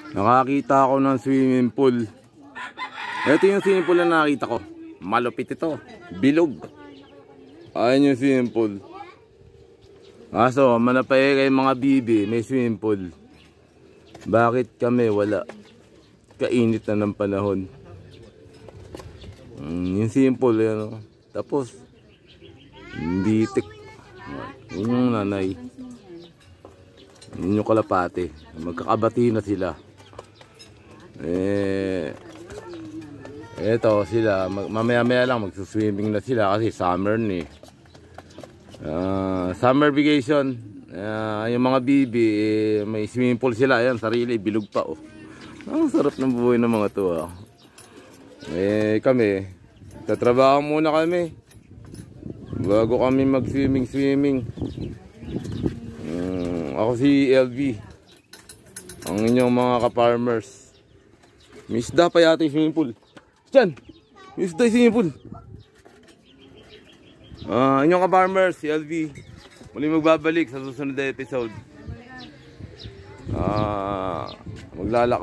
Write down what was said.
Nakakita ako ng swimming pool. Ito yung swimming pool na nakita ko. Malupit ito. Bilog. Ayun yung swimming pool. Kaso, manapay kay mga bibi, may swimming pool. Bakit kami wala? Kainit na ng panahon. Yung swimming pool, yan. Tapos, bitik. Yun yung nanay. Yun yung kalapate. Magkakabati na sila. Eto sila, mamaya-maya lang magsuswimming na sila kasi summer ni. Summer vacation. Yung mga bibi, may swimming pool sila. Ayan, sarili, bilog pa. Oh. Ang sarap ng buhay ng mga to. Kami, tatrabaho muna kami bago kami mag-swimming. Ako si LV, ang inyong mga ka-farmers. May isda pa yata yung swimming pool. Diyan! May isda yung swimming pool. Inyong ka-farmers, si LV. Muli magbabalik sa susunod na episode. Maglalak